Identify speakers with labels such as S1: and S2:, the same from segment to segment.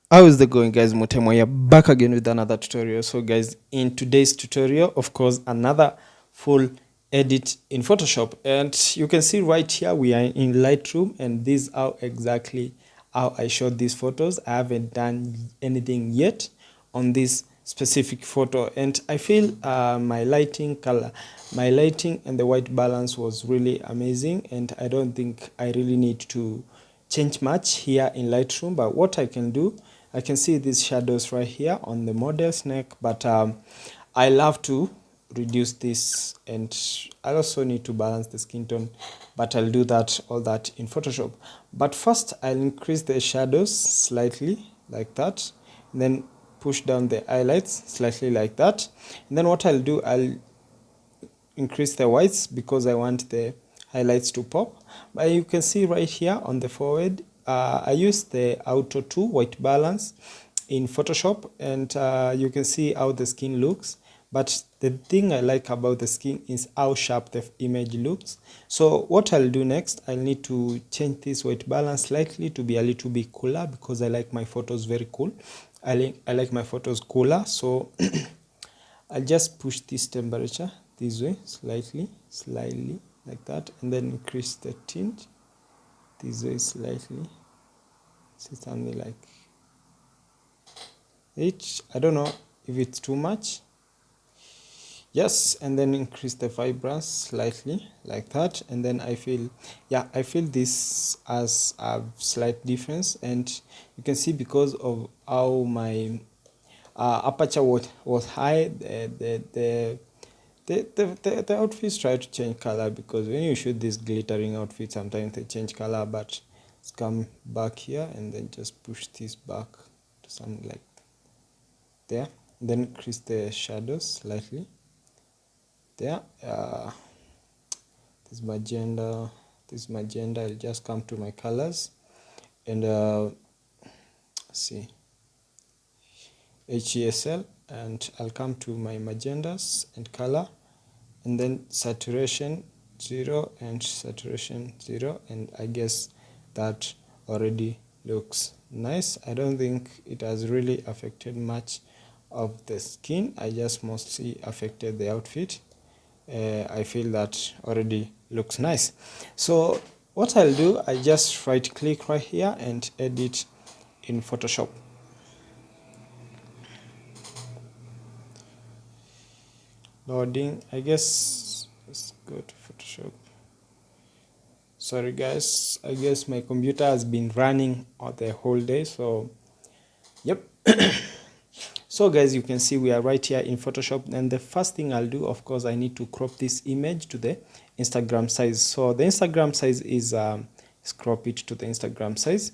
S1: How is it going, guys? Mutemo here, back again with another tutorial. So guys, in today's tutorial, of course, another full edit in Photoshop, and you can see right here we are in Lightroom, and this is how exactly how I shot these photos. I haven't done anything yet on this specific photo, and I feel my lighting and the white balance was really amazing, and I don't think I really need to change much here in Lightroom. But what I can do, I can see these shadows right here on the model's neck, but I love to reduce this, and I also need to balance the skin tone, but I'll do all that in Photoshop. But first I'll increase the shadows slightly like that, and then push down the highlights slightly like that, and then what I'll do, I'll increase the whites because I want the highlights to pop. But you can see right here on the forehead, I use the Auto 2 white balance in Photoshop, and you can see how the skin looks. But the thing I like about the skin is how sharp the image looks. So what I'll do next, I'll need to change this white balance slightly to be a little bit cooler, because I like my photos very cool. I like my photos cooler, so I'll just push this temperature this way slightly like that, and then increase the tint this way slightly. See, something like it. I don't know if it's too much. Yes, and then increase the vibrance slightly like that, and then I feel this as a slight difference, and you can see because of how my aperture was high, the outfits try to change color, because when you shoot this glittering outfit, sometimes they change color. But let's come back here and then just push this back to something like there, and then increase the shadows slightly there. This magenta, I'll just come to my colors and see HESL, and I'll come to my magentas and color, and then saturation 0 and saturation 0, and I guess that already looks nice. I don't think it has really affected much of the skin. I just mostly affected the outfit. I feel that already looks nice. So what I'll do, I just right click right here and edit in Photoshop. Loading, I guess. Let's go to Photoshop. Sorry guys, I guess my computer has been running all the whole day, so yep. So guys, you can see we are right here in Photoshop, and the first thing I'll do, of course, I need to crop this image to the Instagram size. So the Instagram size is crop it to the Instagram size.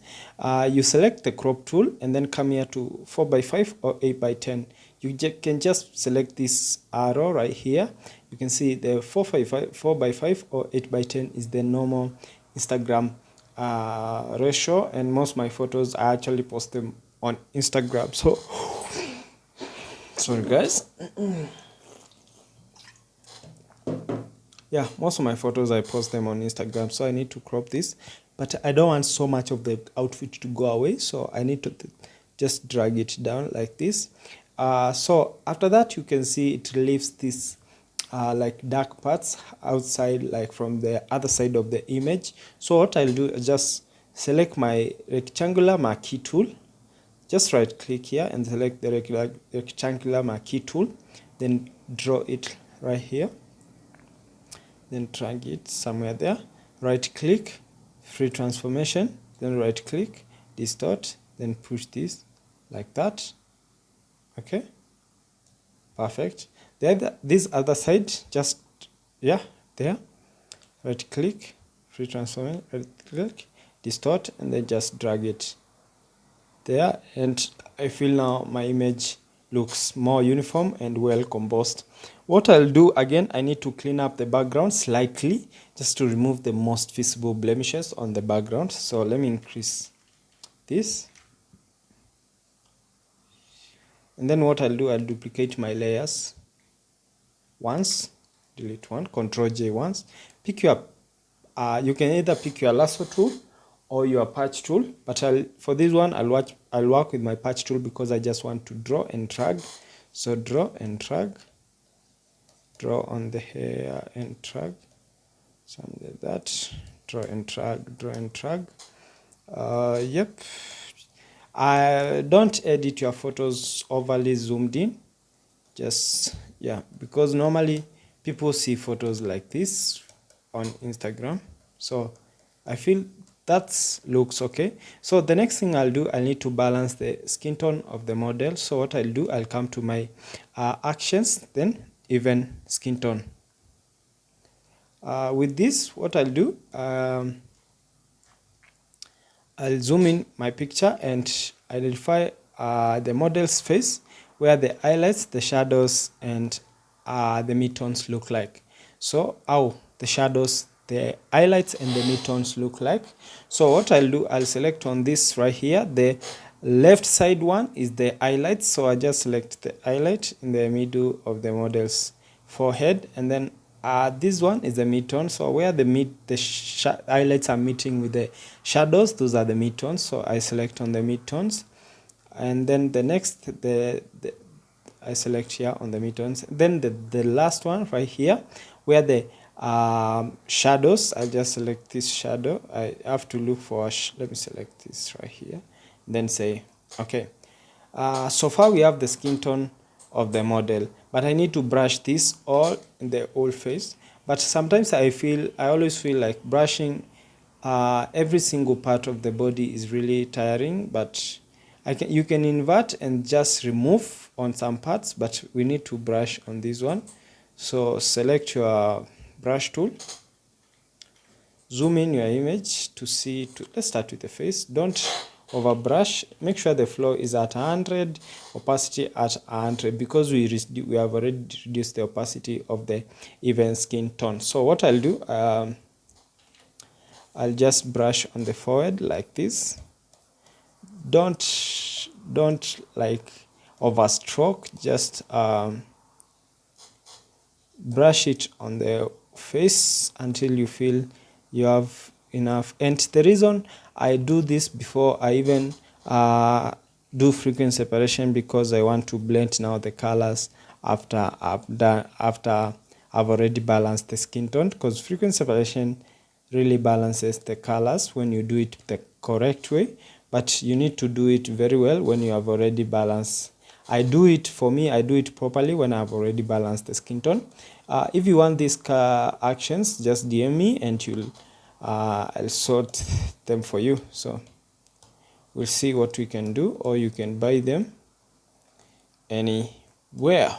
S1: You select the crop tool and then come here to 4x5 or 8x10. You can just select this arrow right here. You can see the 4x5 or 8x10 is the normal Instagram ratio, and most of my photos I actually post them on Instagram. So sorry guys. Yeah, most of my photos I post them on Instagram, so I need to crop this, but I don't want so much of the outfit to go away, so I need to just drag it down like this. So after that, you can see it leaves this like dark parts outside, like from the other side of the image. So what I'll do is just select my rectangular marquee tool. Just right click here and select the rectangular marquee tool, then draw it right here, then drag it somewhere there, right click, free transformation, then right click, distort, then push this like that. Okay, perfect. This other side, just there, right click, free transformation, right click, distort, and then just drag it there, and I feel now my image looks more uniform and well composed. What I'll do again, I need to clean up the background slightly just to remove the most visible blemishes on the background. So let me increase this, and then what I'll do, I'll duplicate my layers once, delete one, Ctrl J once, pick your you can either pick your lasso tool or your patch tool, but for this one I'll work with my patch tool because I just want to draw and drag. So draw and drag, draw on the hair and drag, something like that. Draw and drag, draw and drag. Yep. I don't edit your photos overly zoomed in, just, yeah, because normally people see photos like this on Instagram, so I feel that looks okay. So the next thing I'll do, I need to balance the skin tone of the model. So what I'll do, I'll come to my actions, then even skin tone. With this, what I'll do, I'll zoom in my picture and identify the model's face, where the highlights, the shadows, and the midtones look like. So how the shadows, the highlights, and the midtones look like. So what I'll do, I'll select on this right here. The left side one is the highlights. So I just select the highlight in the middle of the model's forehead, and then this one is the midtone. So where the highlights are meeting with the shadows, those are the midtones. So I select on the midtones, and then the next I select here on the midtones. Then the last one right here, where the shadows, I'll just select this shadow. I have to look for let me select this right here, then say okay. So far we have the skin tone of the model, but I need to brush this all in the whole face. But sometimes I always feel like brushing every single part of the body is really tiring, but you can invert and just remove on some parts, but we need to brush on this one. So select your brush tool, zoom in your image to see, let's start with the face. Don't over brush. Make sure the flow is at 100, opacity at 100, because we have already reduced the opacity of the even skin tone. So what I'll do, I'll just brush on the forehead like this. Don't like overstroke, just brush it on the face until you feel you have enough. And the reason I do this before I even do frequency separation, because I want to blend now the colors after I've already balanced the skin tone, because frequency separation really balances the colors when you do it the correct way, but you need to do it very well when you have already balanced. I do it properly when I've already balanced the skin tone. If you want these actions, just DM me and I'll sort them for you. So we'll see what we can do, or you can buy them anywhere.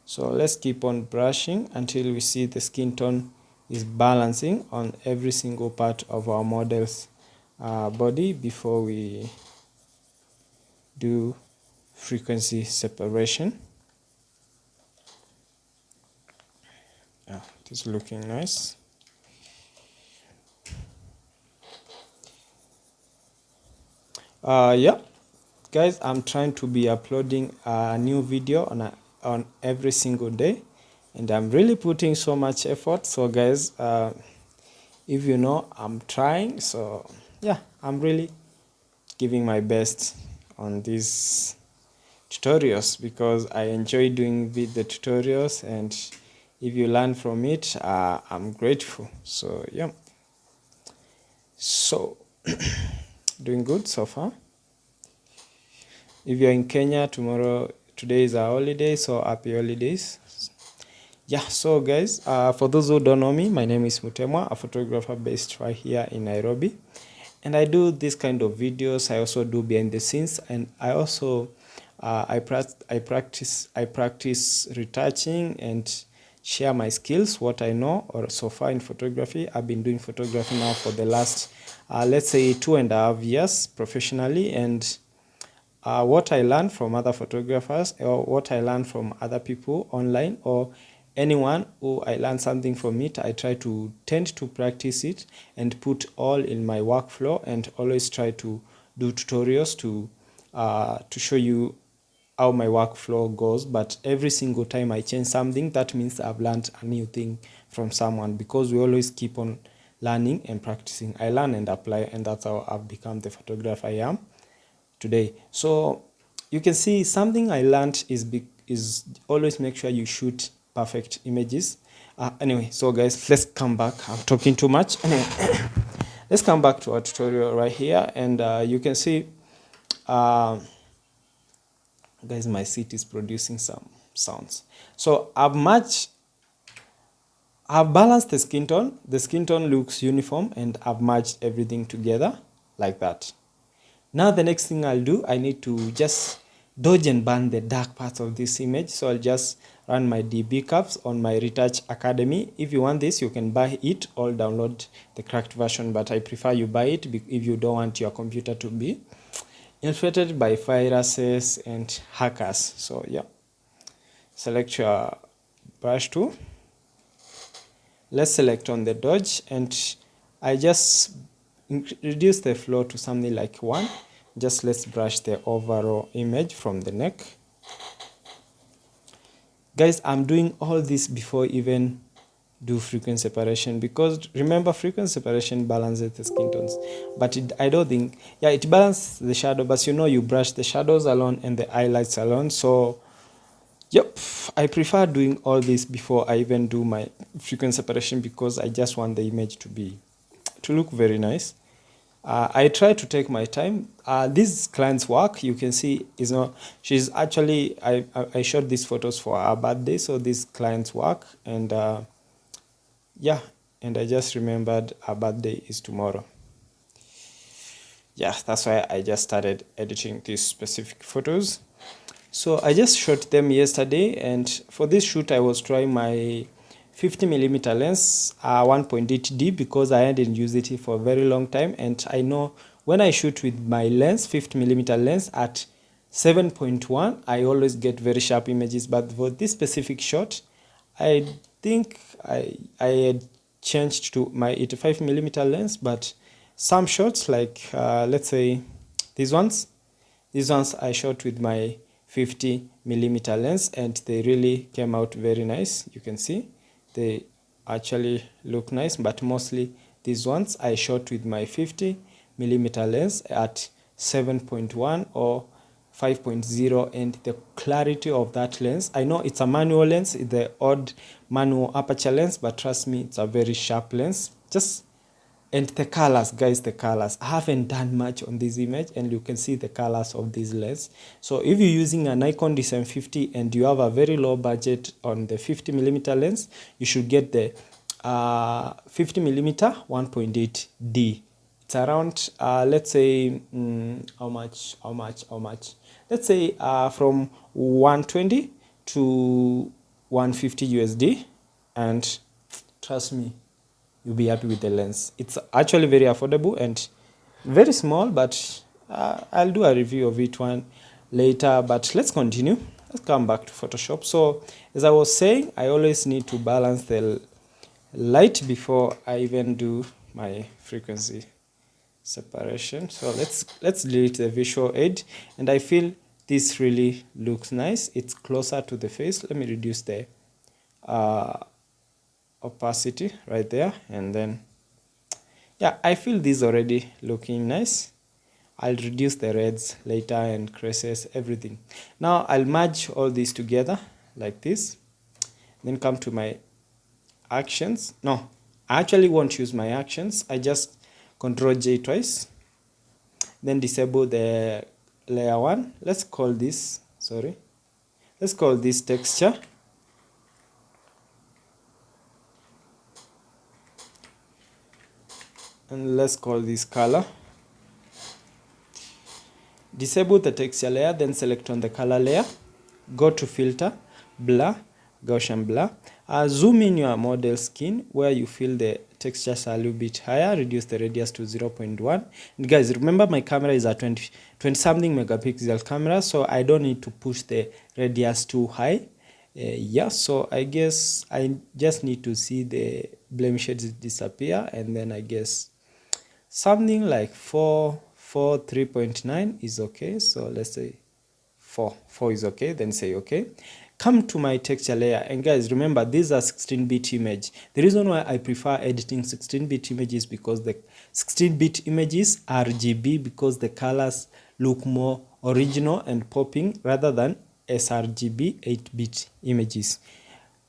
S1: So let's keep on brushing until we see the skin tone is balancing on every single part of our model's body before we do frequency separation. It is looking nice. Yeah, guys, I'm trying to be uploading a new video on every single day, and I'm really putting so much effort. So guys, if you know, I'm trying. So yeah, I'm really giving my best on these tutorials, because I enjoy doing the tutorials, and if you learn from it, I'm grateful. So yeah, so doing good so far. If you're in Kenya, today is a holiday, so happy holidays. Yeah, so guys, for those who don't know me, my name is Mutemwa, a photographer based right here in Nairobi, and I do this kind of videos. I also do behind the scenes, and I also I practice retouching and share my skills, what I know or so far in photography. I've been doing photography now for the last let's say 2.5 years professionally, and what I learned from other photographers, or what I learned from other people online, or anyone who I learned something from it, I try to tend to practice it and put all in my workflow, and always try to do tutorials to show you how my workflow goes. But every single time I change something, that means I've learned a new thing from someone, because we always keep on learning and practicing. I learn and apply, and that's how I've become the photographer I am today. So you can see something I learned is always make sure you shoot perfect images. Anyway, so guys, let's come back. I'm talking too much. Anyway, let's come back to our tutorial right here, and you can see, guys, my seat is producing some sounds. So I've balanced the skin tone. The skin tone looks uniform, and I've merged everything together like that. Now the next thing I'll do, I need to just dodge and burn the dark parts of this image. So I'll just run my DB curves on my Retouch Academy. If you want this, you can buy it or download the cracked version, but I prefer you buy it if you don't want your computer to be infected by viruses and hackers. So yeah, select your brush tool. Let's select on the dodge, and I just reduce the flow to something like 1. Just let's brush the overall image from the neck. Guys, I'm doing all this before even do frequency separation, because remember, frequency separation balances the skin tones, but I don't think, yeah, it balances the shadow, but you know, you brush the shadows alone and the highlights alone. So yep, I prefer doing all this before I even do my frequency separation, because I just want the image to look very nice. I try to take my time. This client's work, you can see, is not, she's actually, I shot these photos for her birthday, so this client's work, and yeah, and I just remembered her birthday is tomorrow. Yeah, that's why I just started editing these specific photos. So I just shot them yesterday, and for this shoot I was trying my 50mm lens, 1.8D, because I hadn't used it for a very long time, and I know when I shoot with my lens, 50mm lens at 7.1, I always get very sharp images. But for this specific shot, I think I had changed to my 85mm lens, but some shots, like let's say these ones I shot with my 50mm lens, and they really came out very nice. You can see they actually look nice, but mostly these ones I shot with my 50mm lens at 7.1 or 5.0, and the clarity of that lens, I know it's a manual lens, it's the odd manual aperture lens, but trust me, it's a very sharp lens. And the colors, guys, the colors, I haven't done much on this image, and you can see the colors of this lens. So if you're using a Nikon D750 and you have a very low budget on the 50mm lens, you should get the 50mm 1.8D. It's around, let's say, how much? Let's say from 120 to 150 USD, and trust me, you'll be happy with the lens. It's actually very affordable and very small, but I'll do a review of it one later. But let's continue. Let's come back to Photoshop. So as I was saying, I always need to balance the light before I even do my frequency separation. So let's delete the visual aid, and I feel this really looks nice. It's closer to the face. Let me reduce the opacity right there, and then yeah, I feel this already looking nice. I'll reduce the reds later and creases, everything. Now I'll merge all these together like this, then come to my actions. No, I actually won't use my actions. I just Control J twice, then disable the layer 1. Let's call this texture. And let's call this color. Disable the texture layer, then select on the color layer, go to filter, blur, Gaussian blur, zoom in your model skin where you feel the textures are a little bit higher, reduce the radius to 0.1. And guys, remember my camera is a 20 something megapixel camera, so I don't need to push the radius too high. Yeah, so I guess I just need to see the blemishes disappear, and then I guess something like 3.9 is okay. So let's say 4 is okay, then say okay. come to my texture layer, and guys, remember these are 16-bit image. The reason why I prefer editing 16-bit images because the 16-bit images are RGB, because the colors look more original and popping rather than sRGB 8-bit images.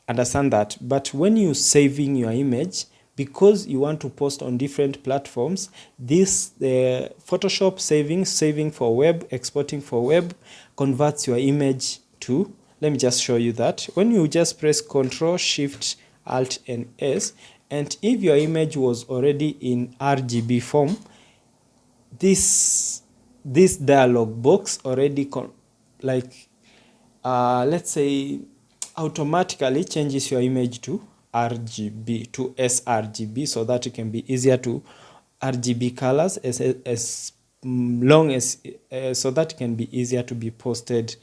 S1: Understand that. But when you saving your image, because you want to post on different platforms, this the Photoshop saving for web, exporting for web, converts your image to, let me just show you that. When you just press Ctrl Shift Alt and S, and if your image was already in RGB form, this dialog box already let's say automatically changes your image to RGB, to sRGB, so that it can be easier to RGB colors as long as so that it can be easier to be posted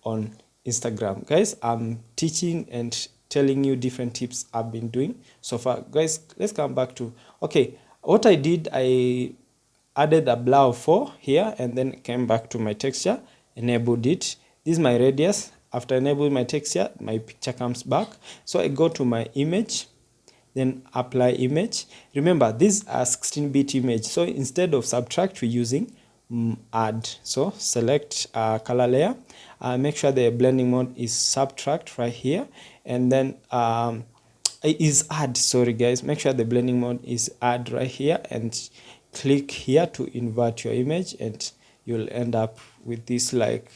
S1: on Instagram. Guys, I'm teaching and telling you different tips I've been doing so far. Guys, let's come back to, okay, what I did, I added a blur of 4 here, and then came back to my texture, enabled it. This is my radius. After enabling my texture, my picture comes back. So I go to my image, then apply image. Remember, these are 16-bit image. So instead of subtract, we're using add. So select color layer. Make sure the blending mode is subtract right here. And then is add, sorry guys. Make sure the blending mode is add right here. And click here to invert your image. And you'll end up with this like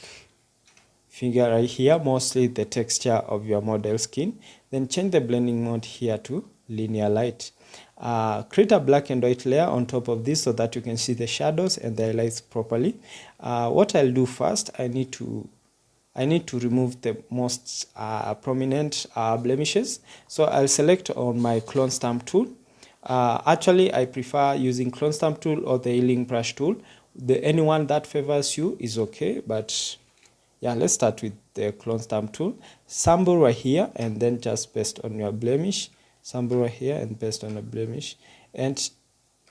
S1: figure right here, mostly the texture of your model skin. Then change the blending mode here to linear light. Create a black and white layer on top of this so that you can see the shadows and the highlights properly. What I'll do first, I need to remove the most prominent blemishes. So I'll select on my clone stamp tool. Actually, I prefer using clone stamp tool or the healing brush tool. Anyone that favors you is okay, but yeah, let's start with the clone stamp tool. Sample right here, and then just paste on your blemish. Sample right here and paste on a blemish. And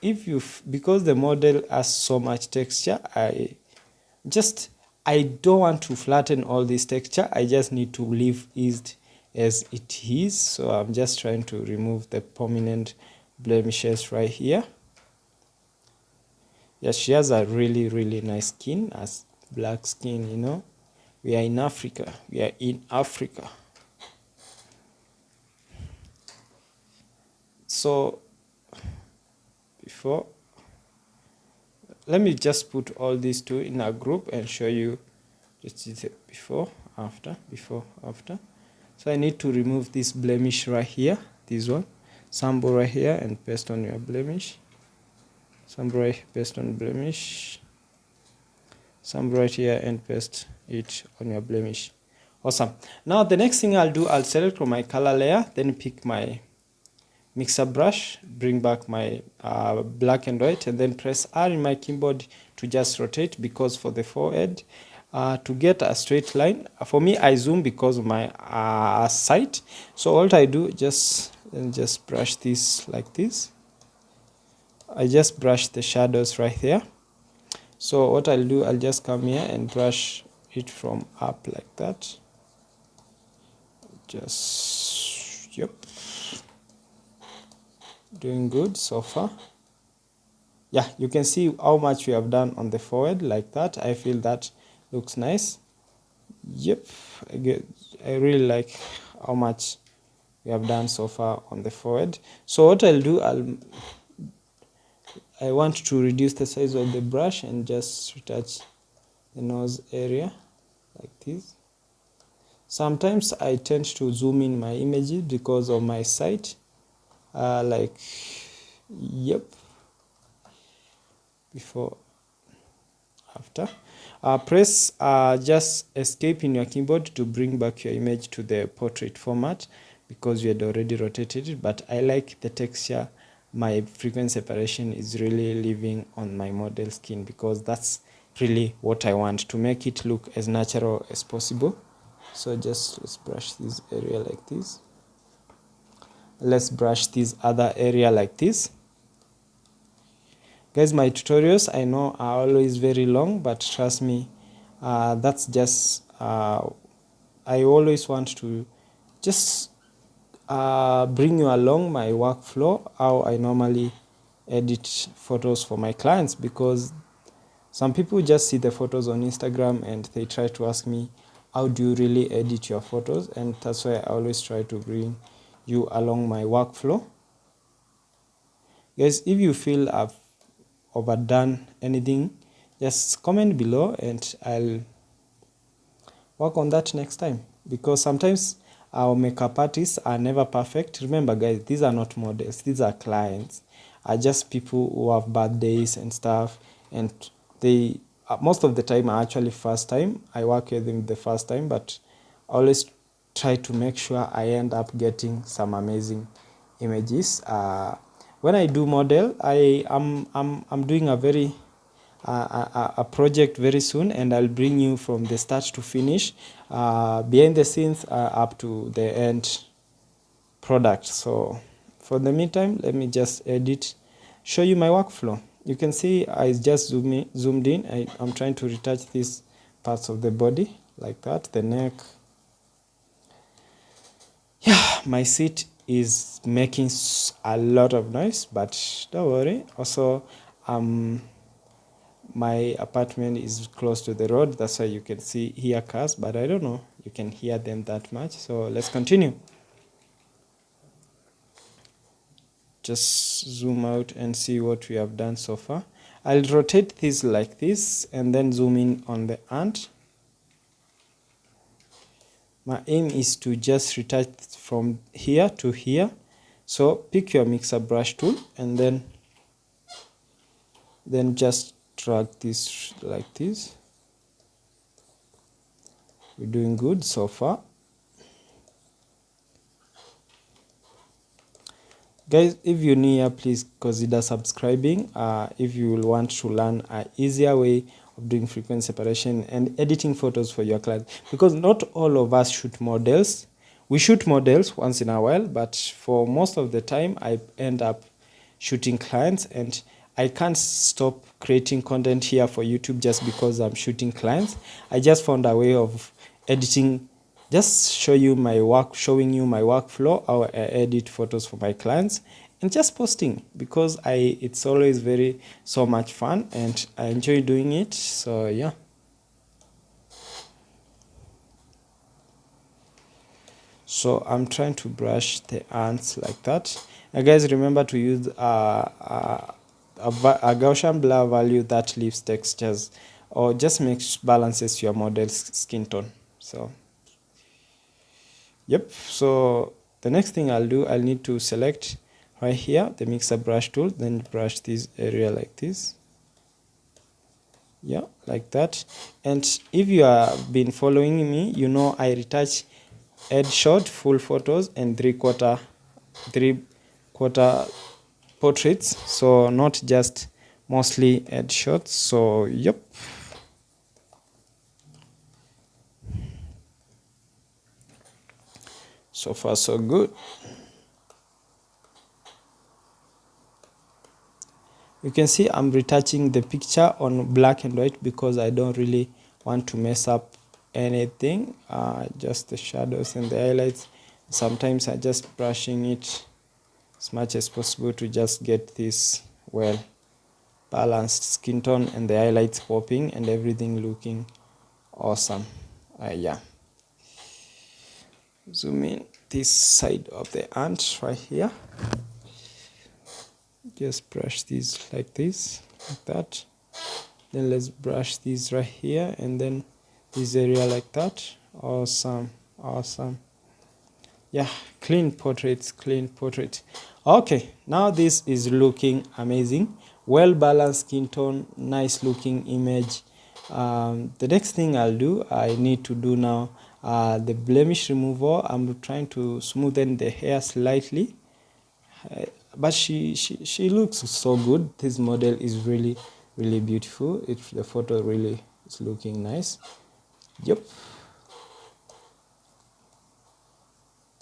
S1: if you, because the model has so much texture, I don't want to flatten all this texture. I just need to leave it as it is. So I'm just trying to remove the prominent blemishes right here. Yes, she has a really, really nice skin, as black skin, you know. We are in Africa. We are in Africa. So before, let me just put all these two in a group and show you just before, after, before, after. So I need to remove this blemish right here, this one. Sample right here and paste on your blemish. Sample right, paste on blemish. Sample right here and paste it on your blemish. Awesome. Now the next thing I'll do, I'll select from my color layer, then pick my mixer brush, bring back my black and white, and then press R in my keyboard to just rotate, because for the forehead, to get a straight line, for me I zoom because of my sight. So what I do, just brush this like this. I just brush the shadows right there. So what I'll do, I'll just come here and brush it from up like that. Just, yep. Doing good so far. Yeah, you can see how much we have done on the forehead like that. I feel that looks nice. Yep, I really like how much we have done so far on the forehead. So what I'll do, I want to reduce the size of the brush and just retouch the nose area like this. Sometimes I tend to zoom in my images because of my sight. Like, yep, before, after. Press just escape in your keyboard to bring back your image to the portrait format, because you had already rotated it. But I like the texture. My frequency separation is really living on my model skin, because that's really what I want, to make it look as natural as possible. So let's brush this area like this. Let's brush this other area like this. Guys, my tutorials, I know, are always very long, but trust me, that's just I always want to just bring you along my workflow, how I normally edit photos for my clients, because some people just see the photos on Instagram and they try to ask me, how do you really edit your photos? And that's why I always try to bring you along my workflow. Guys, if you feel I've overdone anything, just comment below and I'll work on that next time, because sometimes our makeup artists are never perfect. Remember guys, these are not models, these are clients, are just people who have birthdays and stuff, and they most of the time are actually first time I work with them the first time, but I always try to make sure I end up getting some amazing images. When I do model, I'm doing a very a project very soon, and I'll bring you from the start to finish, behind the scenes, up to the end product. So for the meantime, let me just edit, show you my workflow. You can see I just zoomed in. I'm trying to retouch these parts of the body like that, the neck. Yeah, my seat is making a lot of noise, but don't worry. Also, my apartment is close to the road, that's why you can hear cars, but I don't know you can hear them that much. So let's continue. Just zoom out and see what we have done so far. I'll rotate this like this and then zoom in on the ant. My aim is to just retouch from here to here. So pick your mixer brush tool and then just drag this like this. We're doing good so far. Guys, if you're new here, please consider subscribing if you will want to learn an easier way of doing frequency separation and editing photos for your clients, because not all of us shoot models. We shoot models once in a while, but for most of the time I end up shooting clients, and I can't stop creating content here for YouTube just because I'm shooting clients. I just found a way of editing, just showing you my workflow, how I edit photos for my clients, and just posting, because it's always so much fun and I enjoy doing it. So yeah. So I'm trying to brush the ants like that. Now guys, remember to use a Gaussian blur value that leaves textures, or just balances your model's skin tone. So yep, so the next thing I'll do, I'll need to select right here the mixer brush tool, then brush this area like this. Yeah, like that. And if you have been following me, you know I retouch headshot, full photos, and three-quarter portraits, so not just mostly headshots. So yep. So far so good. You can see I'm retouching the picture on black and white because I don't really want to mess up anything, just the shadows and the highlights. Sometimes I just brushing it as much as possible to just get this well balanced skin tone and the highlights popping and everything looking awesome. Yeah, zoom in this side of the ant right here. Just brush these like this, like that. Then let's brush these right here, and then this area like that. Awesome, awesome. Yeah, clean portraits, clean portrait. Okay, now this is looking amazing. Well balanced skin tone, nice looking image. The next thing I'll do, I need to do now the blemish removal. I'm trying to smoothen the hair slightly. But she looks so good. This model is really beautiful. The photo really is looking nice. Yep.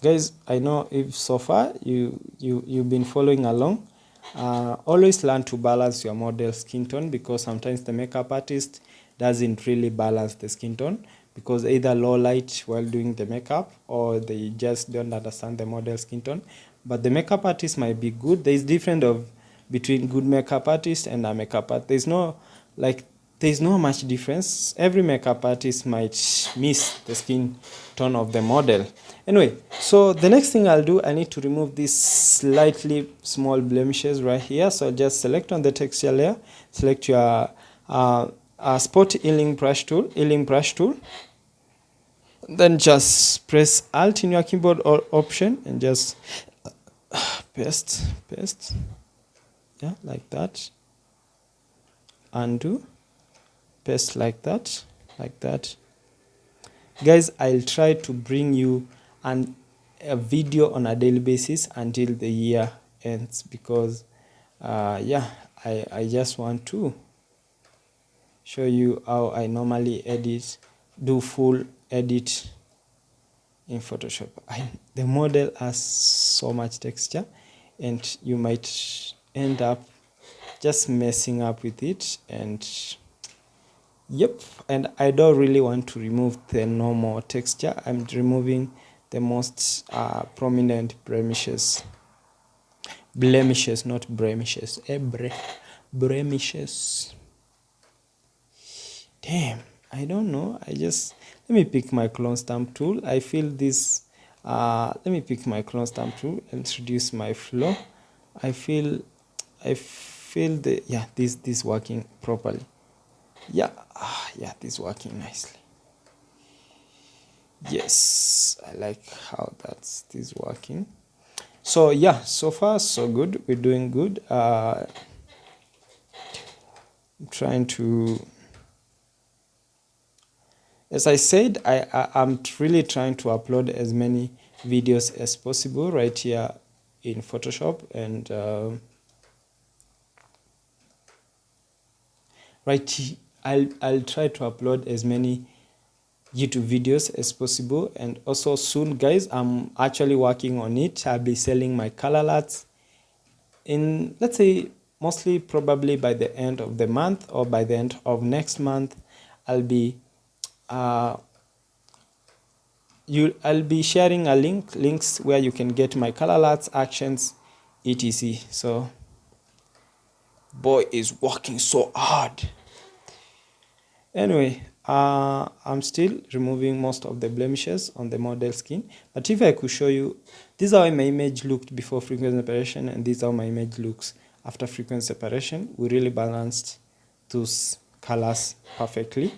S1: Guys, I know if so far you've been following along, always learn to balance your model skin tone, because sometimes the makeup artist doesn't really balance the skin tone, because either low light while doing the makeup, or they just don't understand the model skin tone. But the makeup artist might be good. There's different of between good makeup artist and a makeup artist. There's no much difference. Every makeup artist might miss the skin tone of the model. Anyway, so the next thing I'll do, I need to remove these slightly small blemishes right here. So just select on the texture layer, select your spot healing brush tool, then just press Alt in your keyboard or option and just paste, yeah, like that. Undo, paste like that. Guys, I'll try to bring you a video on a daily basis until the year ends, because yeah, I just want to show you how I normally do full edit in Photoshop. The model has so much texture, and you might end up just messing up with it. And yep, and I don't really want to remove the normal texture. I'm removing the most prominent blemishes, not blemishes. Blemishes. Damn, I don't know. Let me pick my clone stamp tool. I feel this. Let me pick my clone stamp tool and reduce my flow. I feel the, yeah, this working properly. Yeah, yeah, this is working nicely. Yes, I like how this working. So yeah, so far so good. We're doing good. I'm trying to, as I said, I'm really trying to upload as many videos as possible right here in Photoshop, and I'll try to upload as many YouTube videos as possible. And also soon, guys, I'm actually working on it. I'll be selling my color LUTs in, let's say, mostly probably by the end of the month or by the end of next month. I'll be sharing links where you can get my color LUTs, actions, etc. So boy is working so hard. Anyway, I'm still removing most of the blemishes on the model skin, but if I could show you, this is how my image looked before frequency separation, and this is how my image looks after frequency separation. We really balanced those colors perfectly,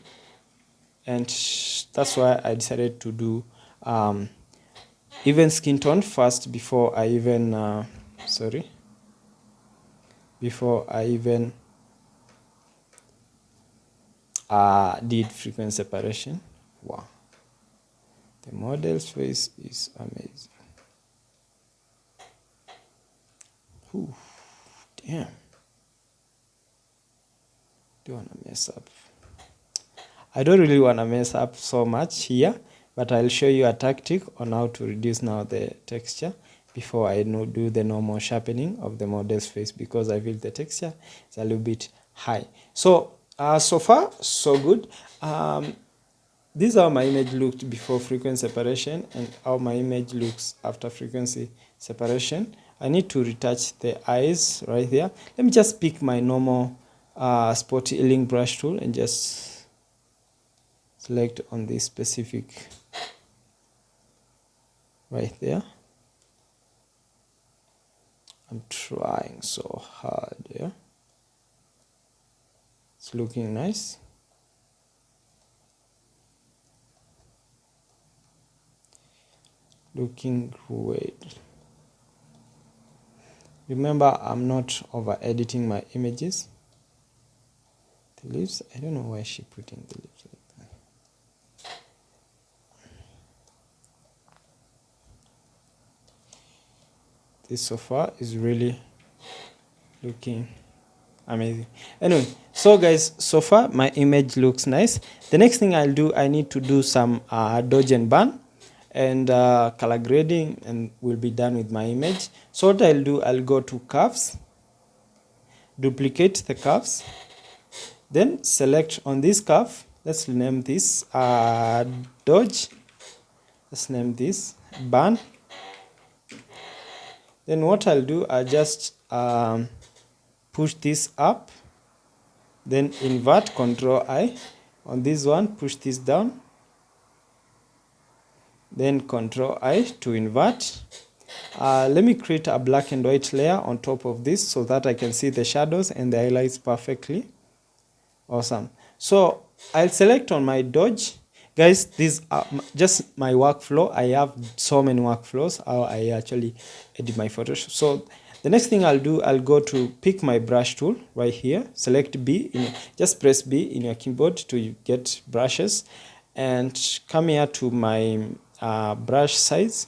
S1: and that's why I decided to do even skin tone first before I even did frequency separation. Wow, the model's face is amazing. Ooh, damn, don't want to mess up. I don't really want to mess up so much here, but I'll show you a tactic on how to reduce now the texture before I do the normal sharpening of the model's face, because I feel the texture is a little bit high. So so far so good. This is how my image looked before frequency separation and how my image looks after frequency separation. I need to retouch the eyes right there. Let me just pick my normal spot healing brush tool and just select on this specific right there. I'm trying so hard, yeah. It's looking nice. Looking great. Remember, I'm not over editing my images. The lips, I don't know why she put in the lips like that. This so far is really looking amazing. Anyway, so guys, so far my image looks nice. The next thing I'll do, I need to do some dodge and burn and color grading, and we'll be done with my image. So what I'll do, I'll go to curves, duplicate the curves, then select on this curve let's name this dodge. Let's name this burn. Then what I'll do, I'll just push this up, then invert, Control I. On this one, push this down, then Control I to invert. Let me create a black and white layer on top of this so that I can see the shadows and the highlights perfectly. Awesome. So I'll select on my dodge. Guys, these are just my workflow. I have so many workflows how I actually edit my Photoshop. So the next thing I'll do, I'll go to pick my brush tool right here, select B, just press B in your keyboard to get brushes, and come here to my brush size,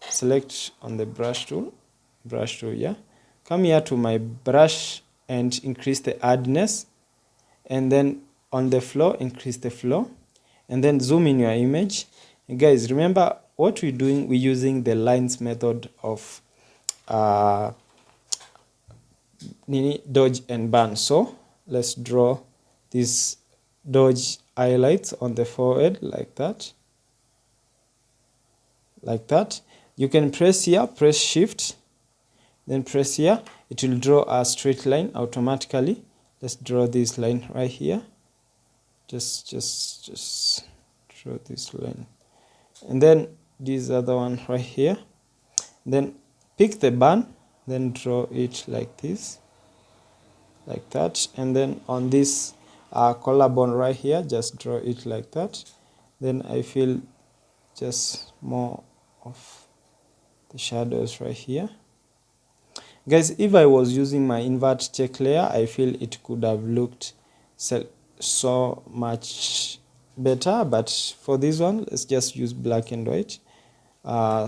S1: select on the brush tool, yeah. Come here to my brush and increase the hardness, and then on the flow, increase the flow, and then zoom in your image. And guys, remember what we're doing, we're using the lines method of dodge and burn. So let's draw these dodge highlights on the forehead like that. Like that. You can press here, press shift, then press here. It will draw a straight line automatically. Let's draw this line right here. Just draw this line. And then this other one right here. Then pick the burn, then draw it like this, like that. And then on this collarbone right here, just draw it like that. Then I feel just more of the shadows right here. Guys, if I was using my invert check layer, I feel it could have looked so much better, but for this one, let's just use black and white.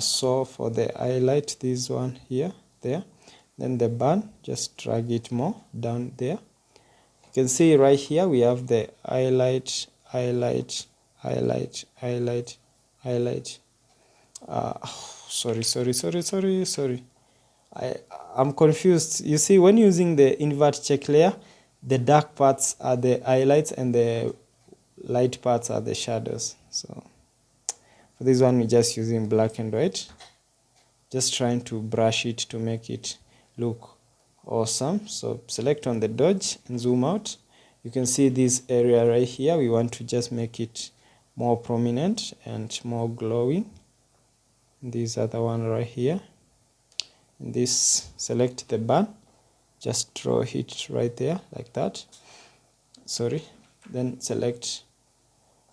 S1: So for the highlight, this one here, there, then the burn, just drag it more down there. You can see right here we have the highlight, highlight, highlight, highlight, highlight. Sorry. I'm confused. You see, when using the invert check layer, the dark parts are the highlights and the light parts are the shadows. So for this one, we're just using black and white, just trying to brush it to make it look awesome. So select on the dodge and zoom out. You can see this area right here. We want to just make it more prominent and more glowing. This other one right here. And this, select the burn, just draw it right there like that. Sorry. Then select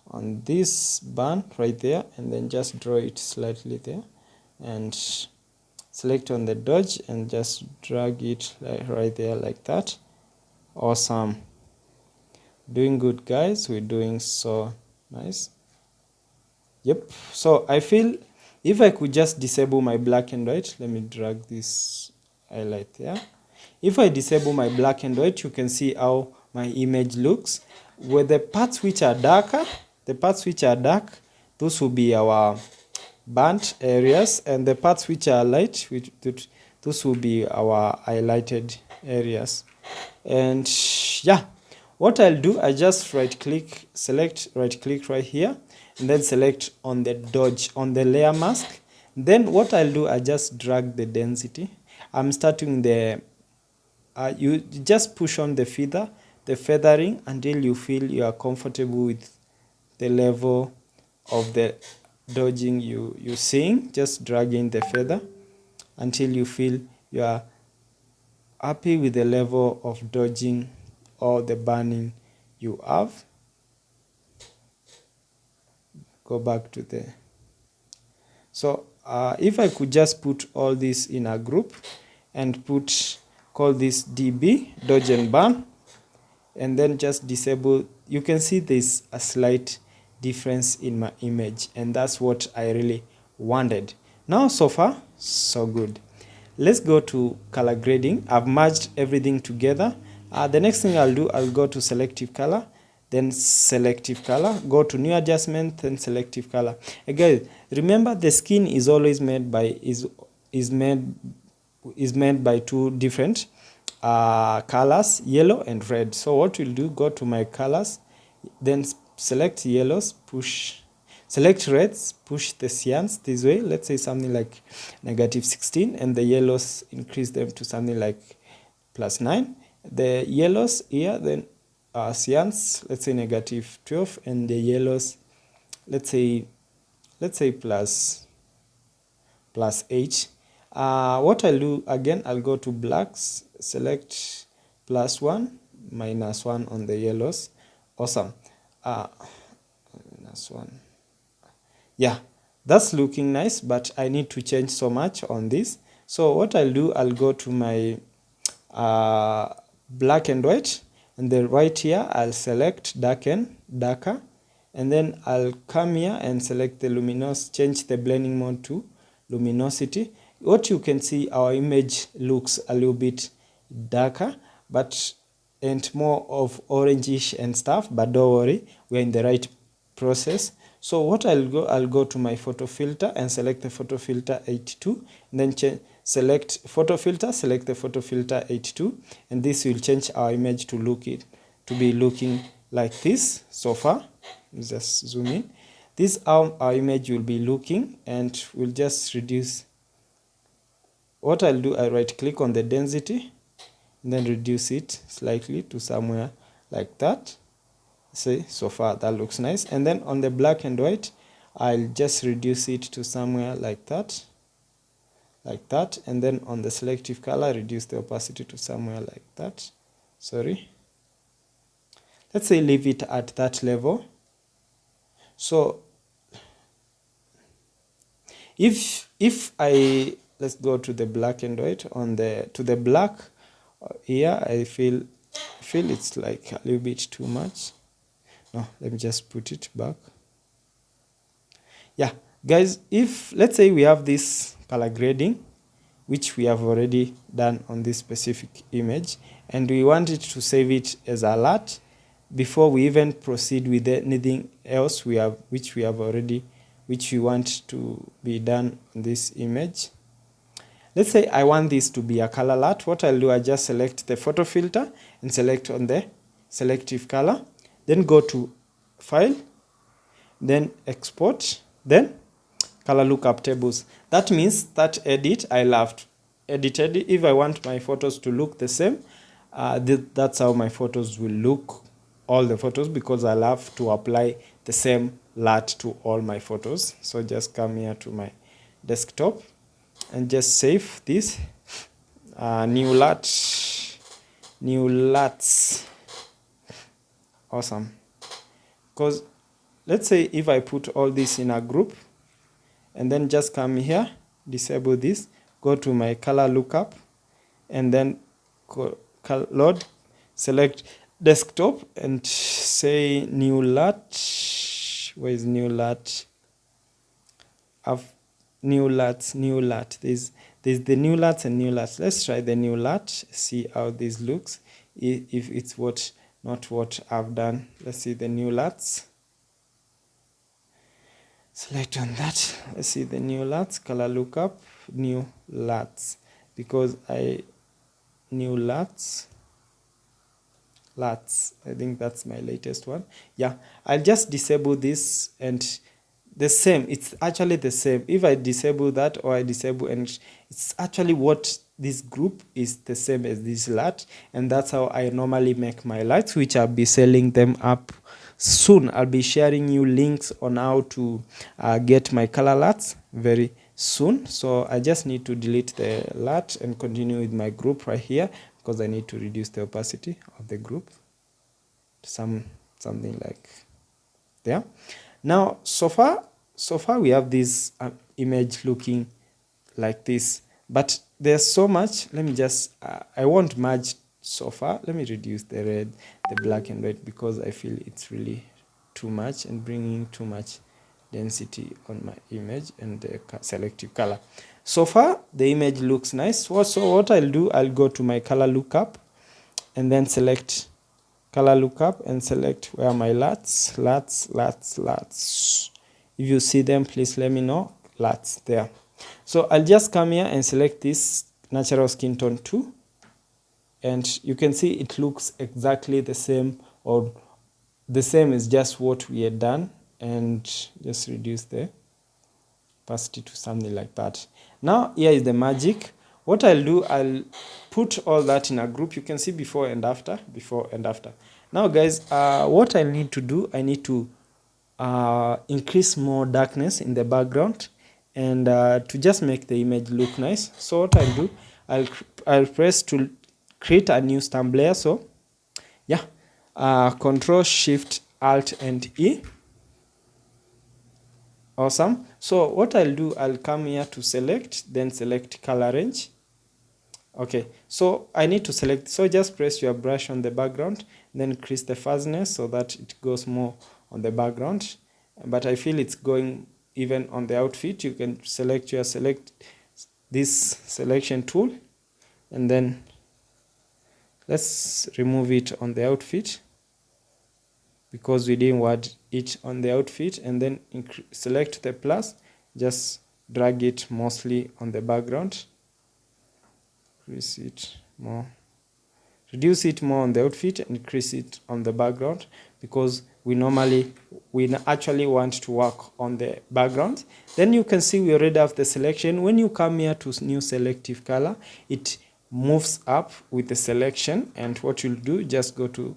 S1: on this burn right there, and then just draw it slightly there, and select on the dodge and just drag it right there like that. Awesome. Doing good, guys. We're doing so nice. Yep. So I feel if I could just disable my black and white, let me drag this highlight there. If I disable my black and white, you can see how my image looks. With the parts which are darker, those will be our burnt areas, and the parts which are light, those will be our highlighted areas. And yeah, what I'll do, I just right click right here, and then select on the dodge on the layer mask. Then what I'll do, I just drag the density. I'm starting the you just push on the feathering until you feel you are comfortable with the level of the dodging you're seeing. Just drag in the feather until you feel you are happy with the level of dodging or the burning you have. Go back to the if I could just put all this in a group and call this DB, dodge and burn, and then just disable, you can see there's a slight difference in my image, and that's what I really wanted. Now so far so good. Let's go to color grading. I've merged everything together. The next thing I'll do, I'll go to selective color, then selective color, go to new adjustment, then selective color. Again, remember the skin is always made by is made by two different colors, yellow and red. So what we'll do, go to my colors, then select yellows, select reds, push the cyans this way. Let's say something like -16, and the yellows increase them to something like +9. The yellows here, then cyans, let's say -12, and the yellows, let's say +8. What I'll do again, I'll go to blacks, select +1, -1 on the yellows. Awesome. -1. Yeah, that's looking nice, but I need to change so much on this. So what I'll do, I'll go to my black and white, and then right here I'll select darker, and then I'll come here and select the luminosity, change the blending mode to luminosity. What you can see, our image looks a little bit darker, and more of orangish and stuff, but don't worry, we're in the right process. So what I'll go to my photo filter and select the photo filter 82, and then select photo filter, select the photo filter 82, and this will change our image to be looking like this. So far, just zoom in. This how our image will be looking, and we'll just reduce. What I'll do, I right click on the density and then reduce it slightly to somewhere like that. See, so far that looks nice. And then on the black and white, I'll just reduce it to somewhere like that, and then on the selective color, reduce the opacity to somewhere like that. Sorry, let's say leave it at that level. So if let's go to the black and white, to the black here, I feel it's like a little bit too much. No, let me just put it back. Yeah, guys, if let's say we have this color grading, which we have already done on this specific image, and we wanted to save it as a LUT before we even proceed with anything else which we want to be done on this image. Let's say I want this to be a color LUT. What I'll do, I just select the photo filter and select on the selective color, then go to file, then export, then color lookup tables. That means that edit I loved edited. If I want my photos to look the same, that's how my photos will look, all the photos, because I love to apply the same LUT to all my photos. So just come here to my desktop and just save this new LUTs. Awesome. Because let's say if I put all this in a group and then just come here, disable this, go to my color lookup, and then load, select desktop and say new LUT. Where is new LUT? New LUT. There's the new LUTs and new LUTs. Let's try the new LUT, see how this looks, if it's not what I've done. Let's see the new LUTs. Select on that. Let's see the new LUTs, color lookup, new LUTs, because new LUTs, I think that's my latest one. Yeah, I'll just disable this, and the same, it's actually the same. If I disable that, or I disable, and it's actually what this group is the same as this LUT, and that's how I normally make my LUTs, which I'll be selling them up soon. I'll be sharing you links on how to get my color LUTs very soon. So I just need to delete the LUT and continue with my group right here, because I need to reduce the opacity of the group to something like there. Now, so far we have this image looking like this, but there's so much. Let me just, I won't merge so far. Let me reduce the red, the black and white, because I feel it's really too much and bringing too much density on my image and the selective color. So far, the image looks nice. So what I'll do, I'll go to my color lookup and then select color lookup and select where my LUTs. If you see them, please let me know. LUTs there. So I'll just come here and select this natural skin tone 2, and you can see it looks exactly the same, or the same is just what we had done, and just reduce the opacity to something like that. Now here is the magic. What I'll do, I'll put all that in a group. You can see before and after, before and after. Now guys, what I need to do, I need to increase more darkness in the background, and to just make the image look nice. So what I'll do, I'll press to create a new stamp layer. So yeah, Control Shift Alt and E. Awesome. So what I'll do, I'll come here to select, then select color range. Okay, so I need to select, so just press your brush on the background, then increase the fuzziness so that it goes more on the background. But I feel it's going even on the outfit. You can select this selection tool, and then let's remove it on the outfit because we didn't want it on the outfit, and then select the plus, just drag it mostly on the background. Increase it more, reduce it more on the outfit, and increase it on the background, because we actually want to work on the background. Then you can see we already have the selection. When you come here to new selective color, it moves up with the selection, and what you'll do, just go to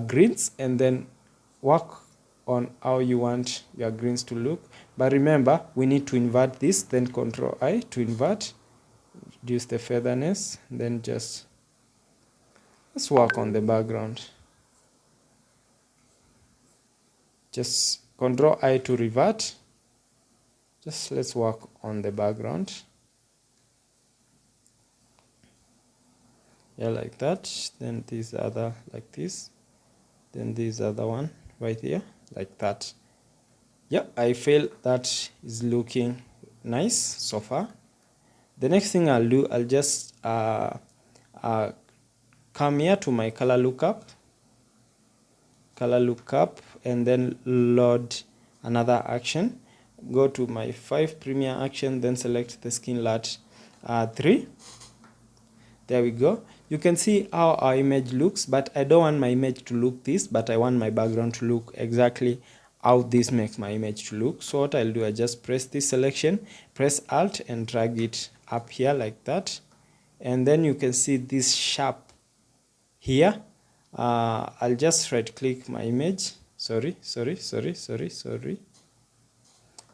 S1: greens, and then work on how you want your greens to look. But remember, we need to invert this, then Control I to invert, reduce the featherness, then let's work on the background. Just Control I to revert. Let's work on the background. Yeah, like that. Then this other like this. Then this other one right here, like that. Yeah, I feel that is looking nice so far. The next thing I'll do, I'll just come here to my color lookup, and then load another action. Go to my 5 Premiere action, then select the skin lat 3. There we go. You can see how our image looks, but I don't want my image to look this, but I want my background to look exactly how this makes my image to look. So what I'll do, I just press this selection, press Alt, and drag it up here like that. And then you can see this sharp here. I'll just right click my image. Sorry.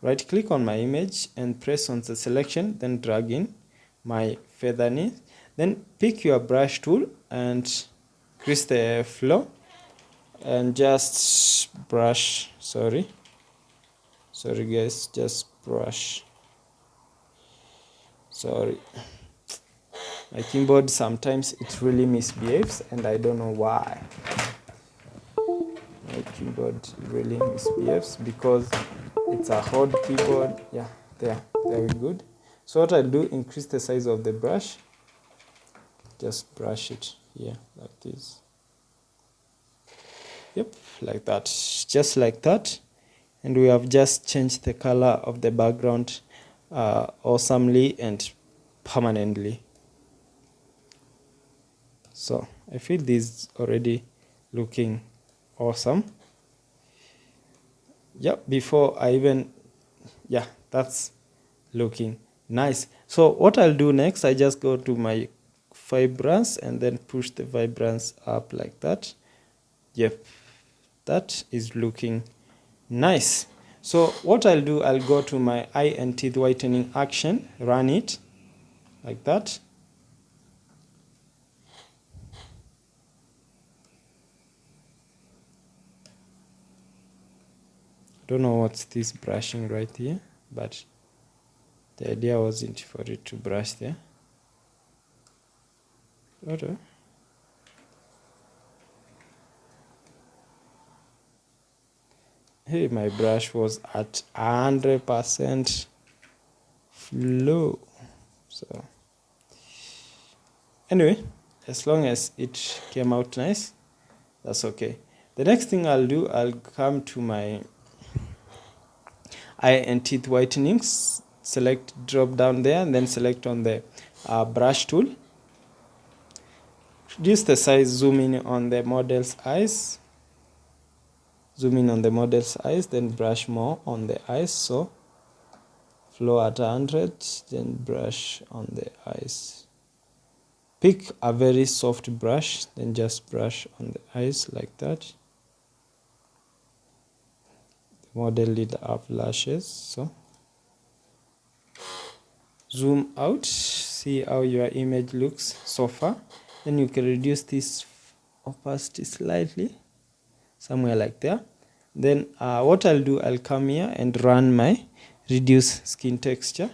S1: Right click on my image and press on the selection, then drag in my featherness. Then pick your brush tool and increase the flow, and just brush, sorry guys, just brush. Sorry, my keyboard sometimes it really misbehaves, and I don't know why. My keyboard really misbehaves because it's a hard keyboard. Yeah, there, very good. So what I'll do, increase the size of the brush. Just brush it here like this. Yep, like that, just like that. And we have just changed the color of the background awesomely and permanently. So I feel this is already looking awesome. Yep, before I even, yeah, that's looking nice. So what I'll do next, I just go to my vibrance and then push the vibrance up like that. Yep, that is looking nice. So what I'll do, I'll go to my eye and teeth whitening action, run it like that. Don't know what's this brushing right here, but the idea wasn't for it to brush there. Okay. Hey, my brush was at 100% flow. So anyway, as long as it came out nice, that's okay. The next thing I'll do, I'll come to my eye and teeth whitenings, select drop down there, and then select on the brush tool. Reduce the size, zoom in on the model's eyes. zoom in on the model's eyes, then brush more on the eyes. So flow at 100, then brush on the eyes. Pick a very soft brush, then just brush on the eyes like that. The model did have lashes, so zoom out, see how your image looks so far. Then you can reduce this opacity slightly, somewhere like there. Then what I'll do, I'll come here and run my reduce skin texture.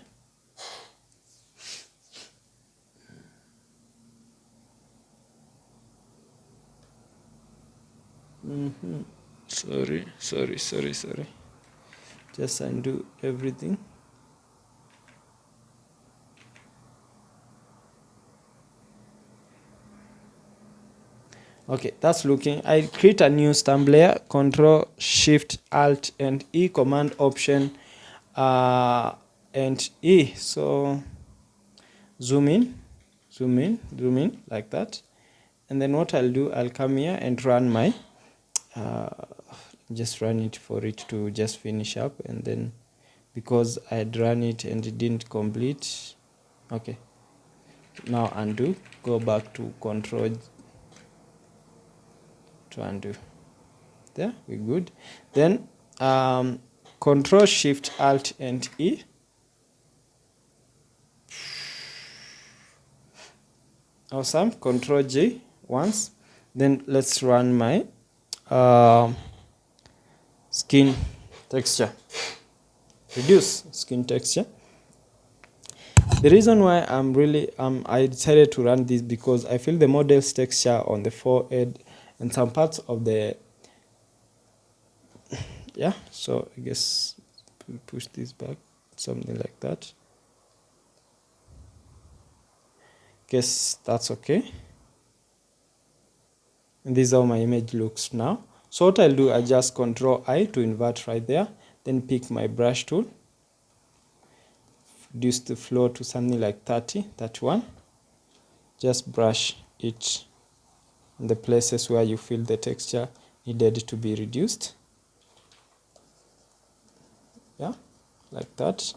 S1: Sorry. Just undo everything. Okay, that's looking. I create a new stamp layer, Control Shift Alt and E, Command Option and E. So zoom in like that. And then what I'll do, I'll come here and run my just run it for it to just finish up. And then because I had run it and it didn't complete, okay, now undo, go back to Control to undo. There, we're good. Then Control Shift Alt and E. Awesome. Control J once. Then let's run my skin texture. Reduce skin texture. The reason why I decided to run this because I feel the model's texture on the forehead and some parts of the so I guess we'll push this back, something like that. Guess that's okay. And this is how my image looks now. So what I'll do, I just Control I to invert right there, then pick my brush tool, reduce the flow to something like 30, 31. Just brush it in the places where you feel the texture needed to be reduced. Yeah, like that.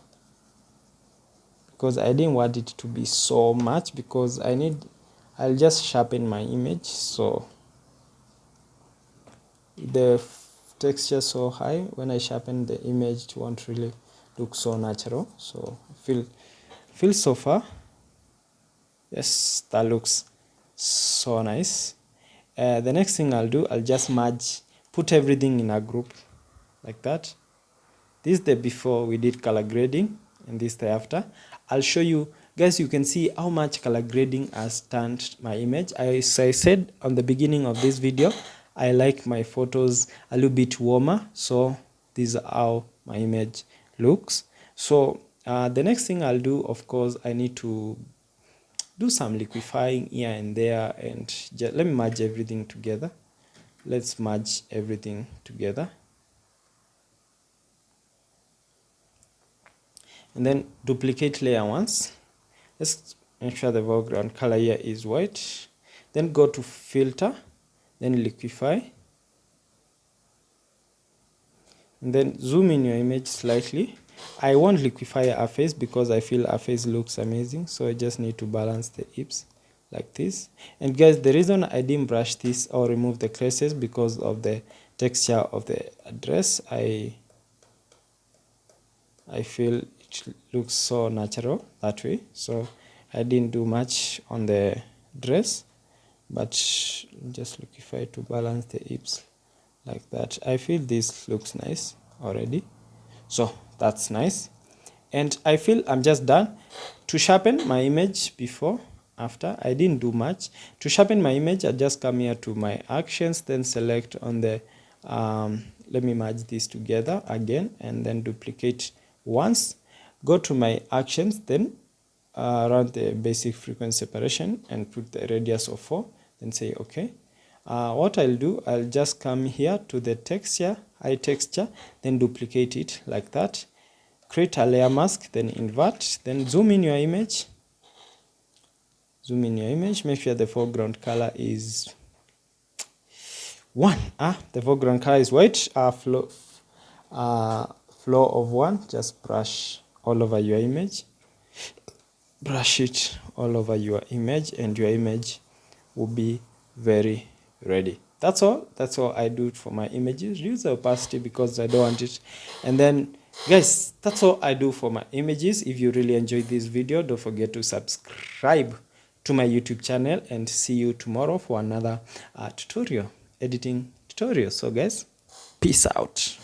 S1: Because I didn't want it to be so much because I'll just sharpen my image. So the texture so high, when I sharpen the image, it won't really look so natural. So feel so far. Yes, that looks so nice. The next thing I'll do, I'll just merge, put everything in a group like that. This is the before we did color grading, and this is the after. I'll show you guys. You can see how much color grading has turned my image. As I said on the beginning of this video, I like my photos a little bit warmer, so this is how my image looks. So the next thing I'll do, of course, I need to do some liquifying here and there, and let me merge everything together. Let's merge everything together. And then duplicate layer once. Let's make sure the background color here is white. Then go to filter, then liquify. And then zoom in your image slightly. I won't liquify our face because I feel our face looks amazing. So I just need to balance the hips like this. And guys, the reason I didn't brush this or remove the creases because of the texture of the dress. I feel it looks so natural that way, so I didn't do much on the dress, but just liquify to balance the hips like that. I feel this looks nice already, so that's nice. And I feel I'm just done. To sharpen my image before, after, I didn't do much. To sharpen my image, I just come here to my actions, then select on the let me merge this together again, and then duplicate once. Go to my actions, then run the basic frequency separation and put the radius of 4, then say okay. What I'll do, I'll just come here to the texture, high texture, then duplicate it like that. Create a layer mask, then invert, then zoom in your image. Zoom in your image, make sure the foreground color is 1. The foreground color is white. Flow of 1. Just brush all over your image. Brush it all over your image, and your image will be very ready. That's all I do for my images. Use the opacity because I don't want it. And then guys, that's all I do for my images. If you really enjoyed this video, don't forget to subscribe to my YouTube channel, and see you tomorrow for another editing tutorial. So guys, peace out.